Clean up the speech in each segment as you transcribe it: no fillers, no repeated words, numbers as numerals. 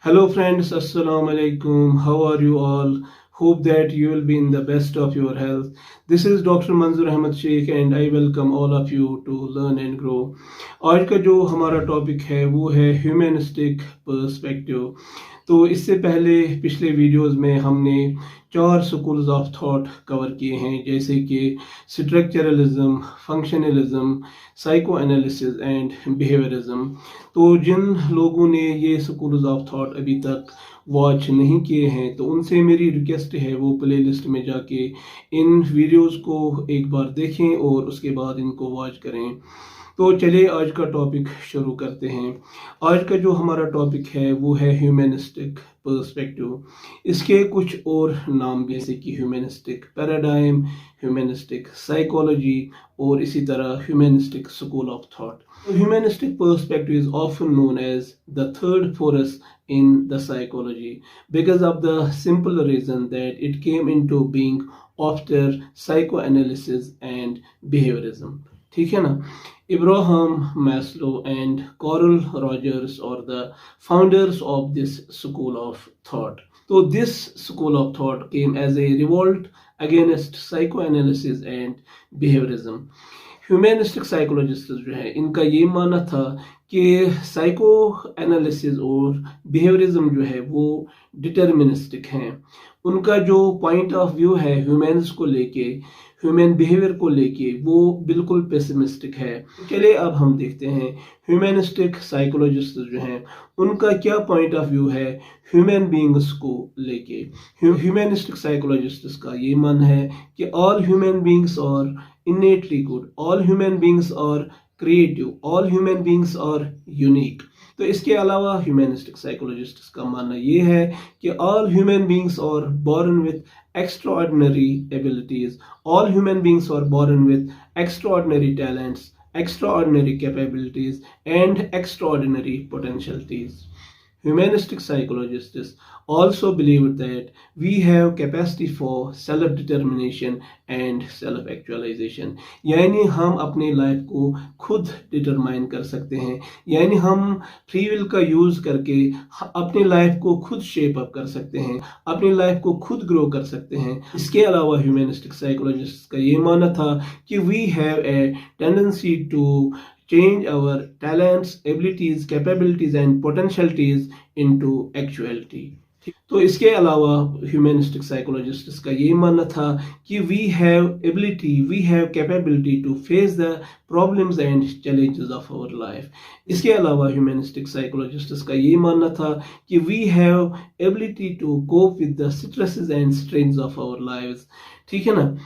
Hello friends, Assalamu alaikum. How are you all? Hope that you will be in the best of your health. This is Dr. Manzoor Ahmed Sheikh and I welcome all of you to learn and grow. आज का जो हमारा topic है वो है humanistic perspective. तो इससे पहले पिछले वीडियोस में हमने 4 स्कूल्स ऑफ थॉट कवर किए हैं, जैसे कि structuralism, functionalism, psycho analysis and behaviourism. तो जिन लोगों ने ये स्कूल्स ऑफ थॉट अभी तक वॉच नहीं किए हैं तो उनसे मेरी रिक्वेस्ट है वो प्लेलिस्ट में जाके इन वीडियोस को एक बार देखें और उसके बाद इनको वॉच करें। तो चलिए आज का टॉपिक शुरू करते हैं। आज का जो हमारा टॉपिक है वो है ह्यूमनिस्टिक पर्सपेक्टिव। इसके कुछ और नाम जैसे कि ह्यूमनिस्टिक पैराडाइम, ह्यूमनिस्टिक साइकोलॉजी और इसी तरह humanistic school of thought. Humanistic perspective is often known as the third force in the psychology because of the simple reason that it came into being after psychoanalysis and behaviorism. ठीक है ना? Abraham Maslow and Carl Rogers are the founders of this school of thought. So this school of thought came as a revolt against psychoanalysis and behaviorism. Humanistic psychologist जो है इनका ये मानना था कि साइको एनालिसिस और बिहेवियरिज्म जो है वो डिटर्मिनिस्टिक हैं। उनका जो पॉइंट ऑफ व्यू है ह्यूमन्स को लेके, ह्यूमन बिहेवियर को लेके, वो बिल्कुल पेसिमिस्टिक है। चलिए अब हम देखते हैं ह्यूमनिस्टिक साइकोलॉजिस्ट जो हैं उनका क्या पॉइंट ऑफ व्यू है ह्यूमन बीइंग्स को लेके। ह्यूमनिस्टिक साइकोलॉजिस्ट का ये मानना है कि all human beings are innately good, all human beings are creative, all human beings are unique. तो इसके अलावा ह्यूमनिस्टिक साइकोलॉजिस्ट का मानना ये है कि all human beings are born with extraordinary abilities, all human beings are born with extraordinary talents, extraordinary capabilities and extraordinary potentialities. Humanistic psychologists also believe that we have capacity for self-determination and self-actualization. यानी हम अपने life को खुद determine कर सकते हैं, यानी हम फ्री विल का यूज करके अपनी लाइफ को खुद शेप अप कर सकते हैं, अपनी लाइफ को खुद ग्रो कर सकते हैं। इसके अलावा ह्यूमनिस्टिक साइकोलॉजिस्ट का ये मानना था कि we have a tendency to change our talents, abilities, capabilities and potentialities into actuality. तो इसके अलावा ह्यूमनिस्टिक साइकोलॉजिस्ट का ये मानना था कि we have ability, we have capability to face the problems and challenges of our life. इसके अलावा ह्यूमनिस्टिक साइकोलॉजिस्ट का ये मानना था कि we have ability to cope with the stresses and strains of our lives. ठीक है ना?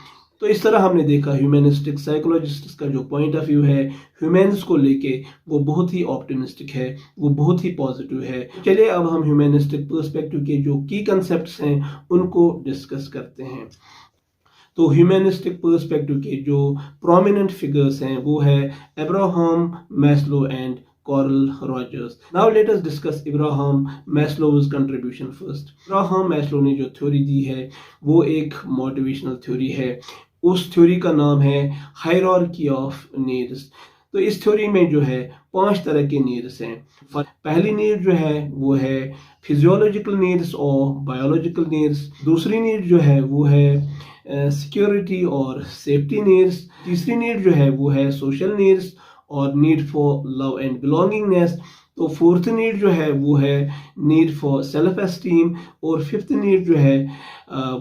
तो इस तरह हमने देखा ह्यूमनिस्टिक साइकोलॉजिस्ट का जो पॉइंट ऑफ व्यू है ह्यूमन्स को लेके वो बहुत ही ऑप्टिमिस्टिक है, वो बहुत ही पॉजिटिव है। चलिए अब हम ह्यूमनिस्टिक पर्सपेक्टिव के जो की कंसेप्ट्स हैं उनको डिस्कस करते हैं। तो ह्यूमनिस्टिक पर्सपेक्टिव के जो प्रोमिनेंट फिगर्स हैं वो है Abraham Maslow and Carl Rogers. Now let us discuss Abraham Maslow's contribution first. Abraham Maslow ने जो थ्योरी दी है वो एक मोटिवेशनल थ्योरी है। उस थ्योरी का नाम है हायरार्की ऑफ नीड्स। तो इस थ्योरी में जो है 5 तरह के नीड्स हैं। पहली नीड जो है वो है फिजियोलॉजिकल नीड्स और बायोलॉजिकल नीड्स। दूसरी नीड जो है वो है सिक्योरिटी और सेफ्टी नीड्स। तीसरी नीड जो है वो है सोशल नीड्स और need for love and belongingness. तो फोर्थ नीड जो है वो है नीड फॉर सेल्फ एस्टीम और फिफ्थ नीड जो है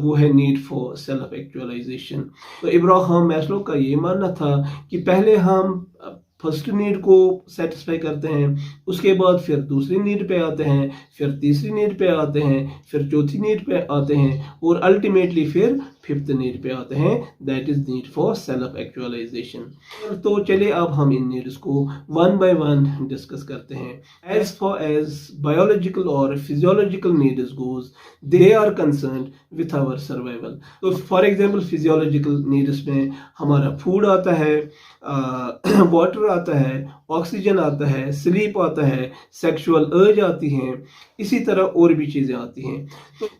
वो है नीड फॉर सेल्फ एक्चुअलाइजेशन। तो इब्राहिम मैस्लो का ये मानना था कि पहले हम फर्स्ट नीड को सेटिस्फाई करते हैं, उसके बाद फिर दूसरी नीड पे आते हैं, फिर तीसरी नीड पे आते हैं, फिर चौथी नीड पे आते हैं और अल्टीमेटली फिर फिफ्थ नीड पे आते हैं, that is need for self actualization. तो चलिए अब हम इन नीड्स को वन बाय वन डिस्कस करते हैं। एज फॉर एज बायोलॉजिकल और physiological needs goes, they are concerned with our survival. तो फॉर एग्जांपल फिजियोलॉजिकल नीड्स में हमारा फूड आता है, वाटर आता है, ऑक्सीजन आता है, स्लीप आता है, सेक्सुअल अर्ज आती हैं, इसी तरह और भी चीज़ें आती हैं।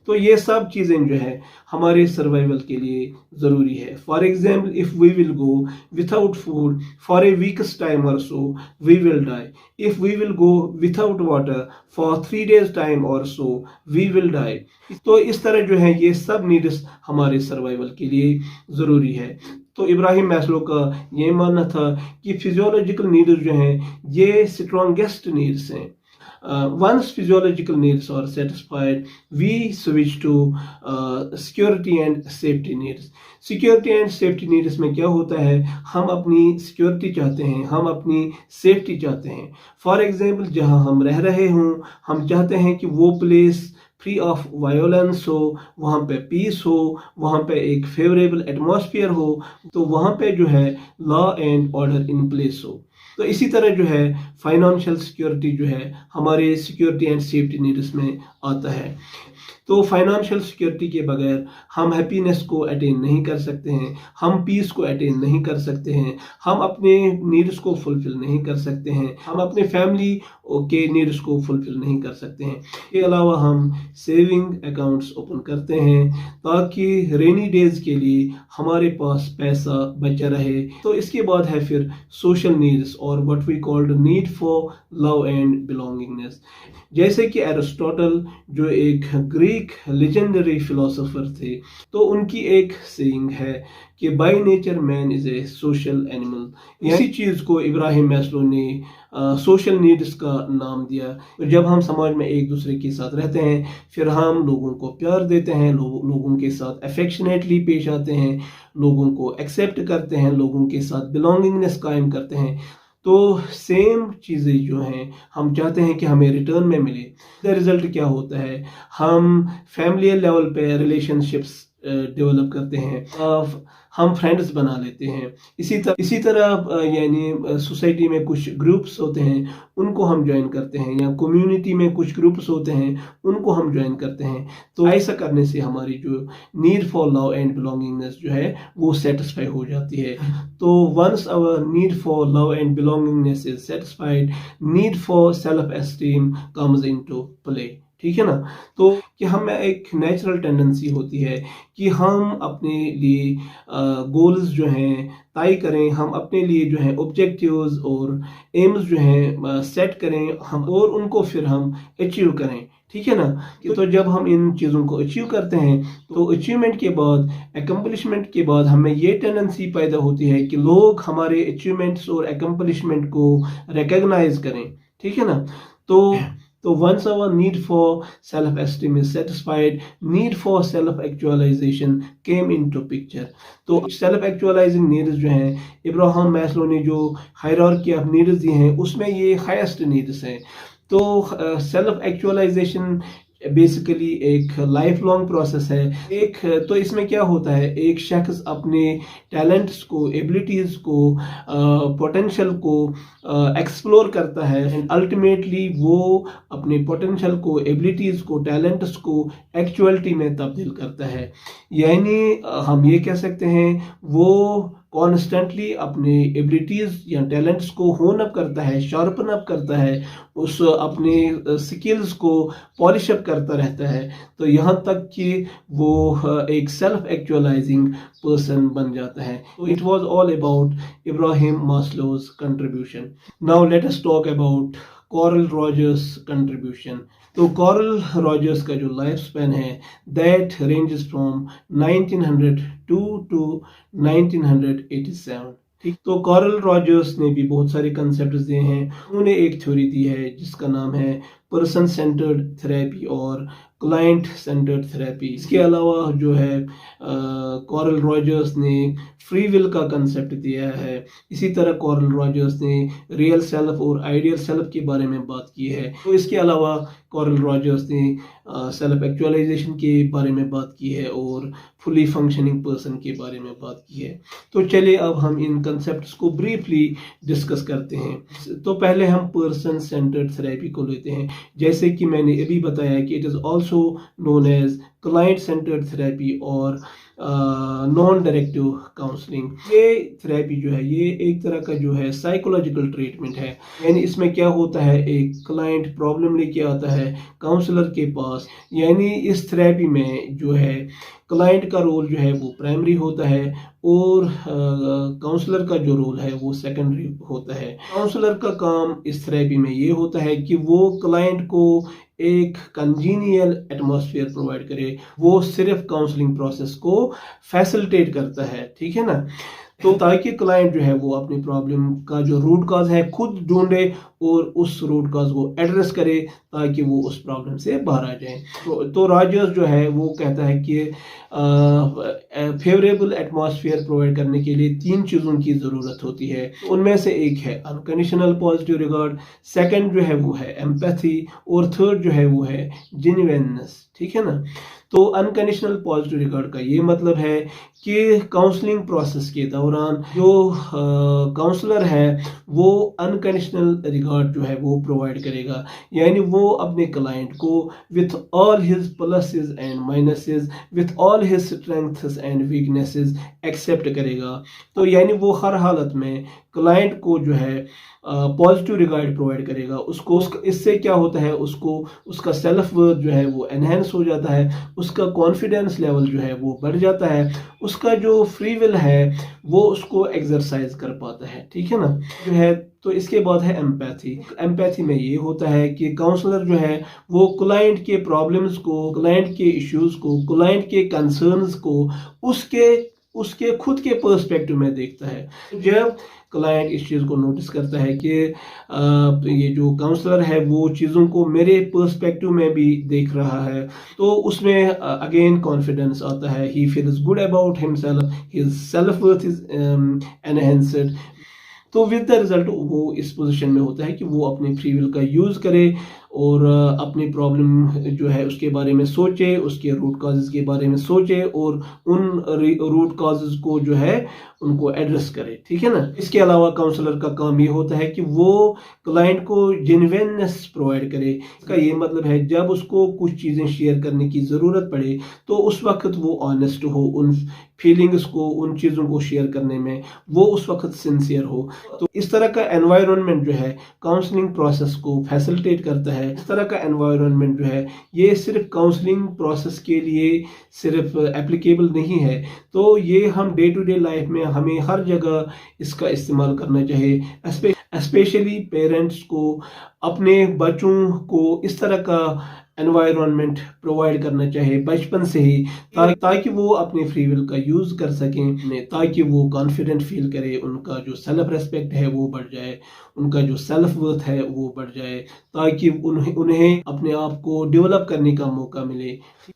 तो ये सब चीज़ें जो है हमारे सर्वाइवल के लिए ज़रूरी है। For example, if we will go without food for a week's time or so, we will die. If we will go without water for 3 days time or so, we will die. तो इस तरह जो है ये सब needs हमारे survival के लिए ज़रूरी है। तो इब्राहिम मैस्लो का ये मानना था कि फिजियोलॉजिकल नीड्स जो हैं ये स्ट्रॉन्गेस्ट नीड्स हैं। Once physiological needs are satisfied, we switch to security and safety needs. Security and safety needs में क्या होता है, हम अपनी security चाहते हैं, हम अपनी safety चाहते हैं। For example, जहाँ हम रह रहे हों, हम चाहते हैं कि वो place फ्री ऑफ वायोलेंस हो, वहाँ पे पीस हो, वहाँ पे एक फेवरेबल एटमॉस्फेयर हो, तो वहाँ पे जो है law and order in place हो। तो इसी तरह जो है फाइनेंशियल सिक्योरिटी जो है हमारे सिक्योरिटी एंड सेफ्टी नीड्स में आता है। तो फाइनेंशियल सिक्योरिटी के बगैर हम हैप्पीनेस को अटेन नहीं कर सकते हैं, हम पीस को अटेन नहीं कर सकते हैं, हम अपने नीड्स को फुलफिल नहीं कर सकते हैं, हम अपने फैमिली के नीड्स को फुलफिल नहीं कर सकते हैं। इसके अलावा हम सेविंग अकाउंट्स ओपन करते हैं ताकि रेनी डेज के लिए हमारे पास पैसा बचा रहे। तो इसके बाद है फिर सोशल नीड्स और what we called need for love and belongingness. जैसे कि एरिस्टोटल जो एक ग्रीक लेजेंडरी फिलोसोफर थे, तो उनकी एक सेइंग है कि by nature man is a social animal. इसी चीज को इब्राहिम मैस्लो ने सोशल नीड्स का नाम दिया। तो जब हम समाज में एक दूसरे के साथ रहते हैं, फिर हम लोगों को प्यार देते हैं, लोगों के साथ अफेक्शनेटली पेश आते हैं, लोगों को एक्सेप्ट करते हैं, लोगों के साथ बिलोंगिंगनेस कायम करते हैं, तो सेम चीज़ें जो हैं हम चाहते हैं कि हमें रिटर्न में मिले। रिजल्ट क्या होता है, हम फैमिली लेवल पे रिलेशनशिप्स डेवलप करते हैं, हम फ्रेंड्स बना लेते हैं। इसी तरह यानी सोसाइटी में कुछ ग्रुप्स होते हैं, उनको हम ज्वाइन करते हैं, या कम्युनिटी में कुछ ग्रुप्स होते हैं, उनको हम ज्वाइन करते हैं। तो ऐसा करने से हमारी जो need for love and belongingness जो है वो सेटिस्फाई हो जाती है। तो once our need for love and belongingness is satisfied, need for self esteem comes into play. ठीक है ना। तो कि हमें एक नेचुरल टेंडेंसी होती है कि हम अपने लिए गोल्स जो हैं तय करें, हम अपने लिए जो है ऑब्जेक्टिव्स और एम्स जो हैं सेट करें, हम और उनको फिर हम अचीव करें। ठीक है ना। तो जब हम इन चीज़ों को अचीव करते हैं, तो अचीवमेंट के बाद, अकम्पलिशमेंट के बाद हमें ये टेंडेंसी पैदा होती है कि लोग हमारे अचीवमेंट्स और अकम्पलिशमेंट को रिकॉग्नाइज करें। ठीक है ना। तो once our need for self-esteem is satisfied, need for self-actualization came into picture। तो self-actualizing needs जो हैं, इब्राहिम मैस्लो ने जो हायरार्की ऑफ नीड्स दी हैं उसमें ये हाईएस्ट नीड्स हैं। तो self-actualization बेसिकली एक लाइफ लॉन्ग प्रोसेस है। तो इसमें क्या होता है, एक शख्स अपने टैलेंट्स को, एबिलिटीज़ को, पोटेंशियल को एक्सप्लोर करता है एंड अल्टीमेटली वो अपने पोटेंशियल को, एबिलिटीज़ को, टैलेंट्स को एक्चुअलिटी में तब्दील करता है। यानी हम ये कह सकते हैं वो कॉन्स्टेंटली अपने एबिलिटीज़ या टैलेंट्स को होन अप करता है, शार्पन अप करता है, उस अपने स्किल्स को पॉलिश अप करता रहता है, तो यहाँ तक कि वो एक सेल्फ एक्चुअलाइजिंग पर्सन बन जाता है। तो it was all about Abraham Maslow's contribution. Now let us talk about Carl Rogers contribution. तो कॉरल रॉजर्स का जो लाइफ स्पैन है दैट रेंजेस फ्रॉम 1902 टू 1987। ठीक। तो कॉरल रॉजर्स ने भी बहुत सारे कंसेप्ट दिए हैं। उन्होंने एक थ्योरी दी है जिसका नाम है पर्सन सेंटर्ड थेरेपी और क्लाइंट सेंटर्ड थेरेपी। इसके अलावा जो है कॉरल रॉजर्स ने फ्री विल का कंसेप्ट दिया है। इसी तरह कॉरल रॉजर्स ने रियल सेल्फ और आइडियल सेल्फ के बारे में बात की है। तो इसके अलावा कॉरल रॉजर्स ने सेल्फ एक्चुअलाइजेशन के बारे में बात की है और फुली फंक्शनिंग पर्सन के बारे में बात की है। तो चलिए अब हम इन कंसेप्ट्स को ब्रीफली डिस्कस करते हैं। तो पहले हम पर्सन सेंटर्ड थेरेपी को लेते हैं। जैसे कि मैंने अभी बताया कि it is also known as client centered therapy और नॉन डायरेक्टिव काउंसलिंग। ये थेरेपी जो है ये एक तरह का जो है साइकोलॉजिकल ट्रीटमेंट है। यानी इसमें क्या होता है, एक क्लाइंट प्रॉब्लम लेके आता है काउंसलर के पास, यानी इस थेरेपी में जो है क्लाइंट का रोल जो है वो प्राइमरी होता है और काउंसलर का जो रोल है वो सेकेंडरी होता है। काउंसलर का काम इस थेरेपी में ये होता है कि वो क्लाइंट को एक कंजीनियल एटमॉस्फेयर प्रोवाइड करे, वो सिर्फ काउंसलिंग प्रोसेस को फैसिलिटेट करता है, ठीक है ना। तो ताकि क्लाइंट जो है वो अपनी प्रॉब्लम का जो रूट कॉज है खुद ढूंढे और उस रूट कॉज को एड्रेस करे ताकि वो उस प्रॉब्लम से बाहर आ जाए। तो रॉजर्स जो है वो कहता है कि फेवरेबल एटमॉस्फेयर प्रोवाइड करने के लिए 3 चीज़ों की ज़रूरत होती है। उनमें से एक है अनकंडीशनल पॉजिटिव रिगार्ड, सेकंड जो है वो है एम्पैथी और थर्ड जो है वो है जेन्युइननेस, ठीक है ना। तो अनकंडीशनल पॉजिटिव रिगार्ड का ये मतलब है कि काउंसलिंग प्रोसेस के दौरान जो काउंसलर है वो अनकंडीशनल रिगार्ड जो है वो प्रोवाइड करेगा, यानी वो अपने क्लाइंट को with all his pluses and minuses, with all his strengths and weaknesses accept करेगा। तो यानी वो हर हालत में क्लाइंट को जो है पॉजिटिव रिगार्ड प्रोवाइड करेगा। उसको इससे क्या होता है, उसको उसका सेल्फ वर्थ जो है वो एनहेंस हो जाता है, उसका कॉन्फिडेंस लेवल जो है वो बढ़ जाता है, उसका जो फ्री विल है वो उसको एक्सरसाइज कर पाता है, ठीक है ना जो है। तो इसके बाद है एम्पैथी। एम्पैथी में ये होता है कि काउंसलर जो है वो क्लाइंट के प्रॉब्लम्स को, क्लाइंट के इश्यूज को, क्लाइंट के कंसर्न्स को उसके खुद के पर्सपेक्टिव में देखता है। जब क्लाइंट इस चीज़ को नोटिस करता है कि ये जो काउंसलर है वो चीज़ों को मेरे पर्सपेक्टिव में भी देख रहा है, तो उसमें अगेन कॉन्फिडेंस आता है। He feels good about himself, his self worth is enhanced. तो विद द रिजल्ट वो इस पोजीशन में होता है कि वो अपने फ्री विल का यूज़ करे और अपनी प्रॉब्लम जो है उसके बारे में सोचे, उसके रूट कॉजेज़ के बारे में सोचे और उन रूट कॉजेज़ को जो है उनको एड्रेस करे, ठीक है ना। इसके अलावा काउंसलर का काम ये होता है कि वो क्लाइंट को जेन्युइननेस प्रोवाइड करे। इसका ये मतलब है जब उसको कुछ चीज़ें शेयर करने की ज़रूरत पड़े तो उस वक्त वो ऑनेस्ट हो, उन फीलिंग्स को, उन चीज़ों को शेयर करने में वो उस वक्त सिंसियर हो। तो इस तरह का एनवायरनमेंट जो है काउंसलिंग प्रोसेस को फैसिलिटेट करता है। इस तरह का एनवायरनमेंट जो है ये सिर्फ काउंसलिंग प्रोसेस के लिए सिर्फ एप्लीकेबल नहीं है, तो ये हम डे टू डे लाइफ में हमें हर जगह इसका इस्तेमाल करना चाहिए। स्पेशली पेरेंट्स को अपने बच्चों को इस तरह का एनवायरनमेंट प्रोवाइड करना चाहिए बचपन से ही, ताकि वो अपने फ्री विल का यूज़ कर सकें, ताकि वो कॉन्फिडेंट फील करे, उनका जो सेल्फ रेस्पेक्ट है वो बढ़ जाए, उनका जो सेल्फ वर्थ है वो बढ़ जाए, ताकि उन्हें अपने आप को डेवलप करने का मौका मिले।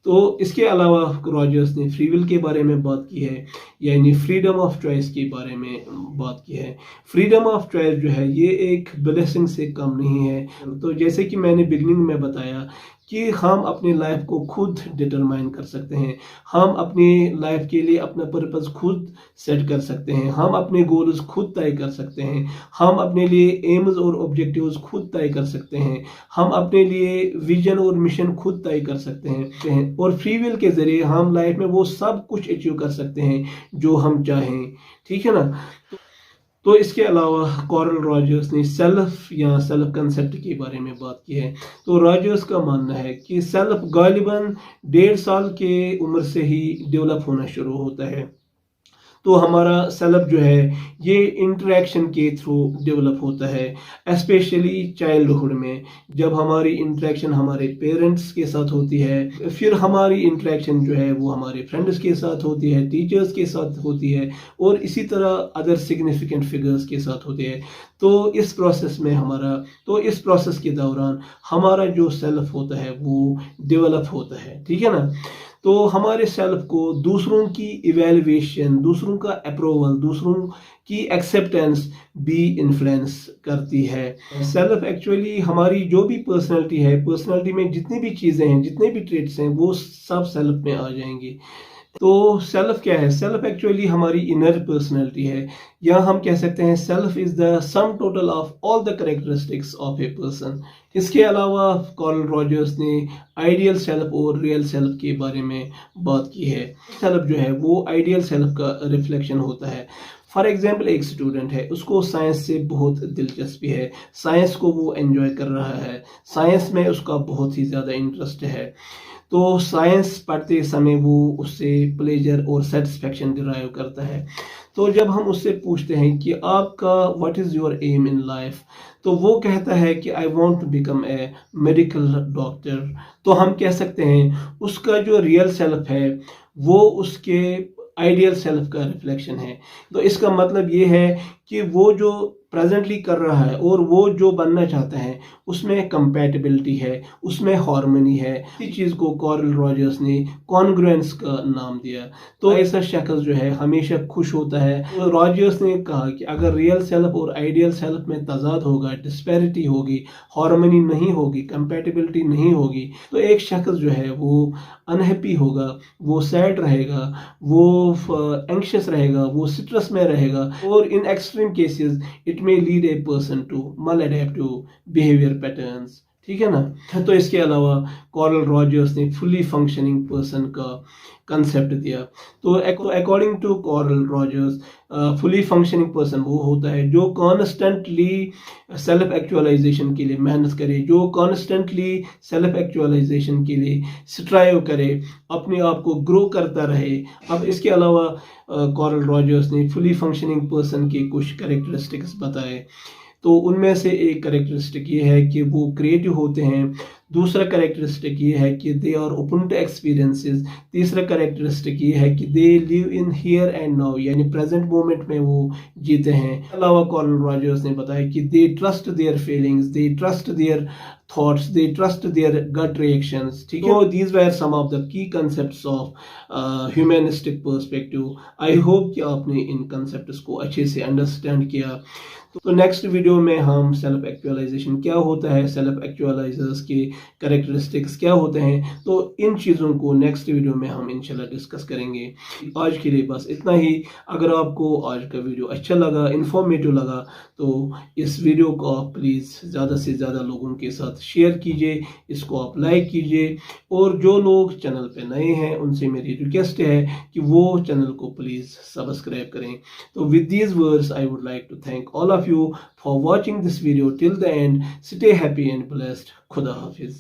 तो इसके अलावा रॉजर्स ने फ्री विल के बारे में बात की है, यानी फ्रीडम ऑफ चॉइस के बारे में बात की है। फ्रीडम ऑफ चॉइस जो है ये एक ब्लेसिंग से कम नहीं है। तो जैसे कि मैंने बिगनिंग में बताया कि हम अपनी लाइफ को खुद डिटरमाइन कर सकते हैं, हम अपनी लाइफ के लिए अपना पर्पस खुद सेट कर सकते हैं, हम अपने गोल्स खुद तय कर सकते हैं, हम अपने लिए एम्स और ऑब्जेक्टिव्स खुद तय कर सकते हैं, हम अपने लिए विजन और मिशन खुद तय कर सकते हैं और फ्री विल के जरिए हम लाइफ में वो सब कुछ अचीव कर सकते हैं जो हम चाहें, ठीक है ना। तो इसके अलावा कॉरल रॉजर्स ने सेल्फ या सेल्फ कंसेप्ट के बारे में बात की है। तो रॉजर्स का मानना है कि सेल्फ गालिबन 1.5 साल के उम्र से ही डेवलप होना शुरू होता है। तो हमारा सेल्फ जो है ये इंटरेक्शन के थ्रू डेवलप होता है, स्पेशली चाइल्डहुड में जब हमारी इंटरेक्शन हमारे पेरेंट्स के साथ होती है, फिर हमारी इंटरेक्शन जो है वो हमारे फ्रेंड्स के साथ होती है, टीचर्स के साथ होती है और इसी तरह अदर सिग्निफिकेंट फिगर्स के साथ होती है। तो इस प्रोसेस के दौरान हमारा जो सेल्फ होता है वो डेवलप होता है, ठीक है ना। तो हमारे सेल्फ को दूसरों की इवेल्युएशन, दूसरों का अप्रूवल, दूसरों की एक्सेप्टेंस भी इन्फ्लुएंस करती है। सेल्फ एक्चुअली हमारी जो भी पर्सनालिटी है, पर्सनालिटी में जितनी भी चीज़ें हैं, जितने भी ट्रेट्स हैं वो सब सेल्फ में आ जाएंगी। तो सेल्फ क्या है? सेल्फ एक्चुअली हमारी इनर पर्सनैलिटी है, या हम कह सकते हैं self is the sum total of all the characteristics of a person. इसके अलावा कार्ल रॉजर्स ने आइडियल सेल्फ और रियल सेल्फ के बारे में बात की है। सेल्फ जो है वो आइडियल सेल्फ का रिफ्लेक्शन होता है। फॉर एग्जाम्पल एक स्टूडेंट है, उसको साइंस से बहुत दिलचस्पी है, साइंस को वो एंजॉय कर रहा है, साइंस में उसका बहुत ही ज़्यादा इंटरेस्ट है, तो साइंस पढ़ते समय वो उससे प्लेजर और सेटिस्फेक्शन डिराइव करता है। तो जब हम उससे पूछते हैं कि आपका what is your aim in life, तो वो कहता है कि I want to become a medical doctor. तो हम कह सकते हैं उसका जो रियल सेल्फ है वो उसके आइडियल सेल्फ का रिफ्लेक्शन है। तो इसका मतलब ये है कि वो जो प्रेजेंटली कर रहा है और वो जो बनना चाहता है उसमें कंपैटिबिलिटी है, उसमें हार्मनी है। इसी चीज़ को कार्ल रॉजर्स ने कॉन्ग्रुएंस का नाम दिया। तो ऐसा शख्स जो है हमेशा खुश होता है। तो रॉजर्स ने कहा कि अगर रियल सेल्फ और आइडियल सेल्फ में तजाद होगा, डिस्पैरिटी होगी, हार्मनी नहीं होगी, कंपैटिबिलिटी नहीं होगी, तो एक शख्स जो है वो अनहैप्पी होगा, वो सैड रहेगा, वो एंग्शियस रहेगा, वो स्ट्रेस में रहेगा, और in extreme cases it may lead a person to maladaptive behaviour patterns. ठीक है ना। तो इसके अलावा कार्ल रॉजर्स ने फुली फंक्शनिंग पर्सन का कंसेप्ट दिया। तो according to Carl Rogers fully functioning person वो होता है जो कॉन्स्टेंटली सेल्फ एक्चुअलाइजेशन के लिए मेहनत करे, जो कॉन्स्टेंटली सेल्फ एक्चुअलाइजेशन के लिए स्ट्राइव करे, अपने आप को ग्रो करता रहे। अब इसके अलावा कार्ल रॉजर्स ने फुली फंक्शनिंग पर्सन के कुछ कैरेक्टरिस्टिक्स बताए। तो उनमें से एक कैरेक्टरिस्टिक ये है कि वो क्रिएटिव होते हैं, दूसरा कैरेक्टरिस्टिक ये है कि they are open to experiences, तीसरा कैरेक्टरिस्टिक ये है कि they live in here and now, यानी प्रेजेंट मोमेंट में वो जीते हैं। अलावा कार्ल रॉजर्स ने बताया कि they trust their feelings, they trust there thoughts, they trust their gut reactions। ठीक है। So these were some of the key concepts of humanistic perspective। I hope कि आपने इन concepts को अच्छे से अंडरस्टैंड किया। तो नेक्स्ट वीडियो में हम सेल्फ एक्चुअलाइजेशन क्या होता है, सेल्फ एक्चुअलाइजर्स के कैरेक्टरिस्टिक्स क्या होते हैं, तो इन चीज़ों को नेक्स्ट वीडियो में हम इंशाल्लाह डिस्कस करेंगे। आज के लिए बस इतना ही। अगर आपको आज का वीडियो अच्छा लगा, इंफॉर्मेटिव लगा, तो इस वीडियो को आप प्लीज़ ज़्यादा से ज़्यादा लोगों के साथ शेयर कीजिए, इसको आप लाइक कीजिए, और जो लोग चैनल पे नए हैं उनसे मेरी रिक्वेस्ट है कि वो चैनल को प्लीज़ सब्सक्राइब करें। तो with these words I would like to thank all of you for watching this video till the end. Stay happy and blessed. Khuda Hafiz.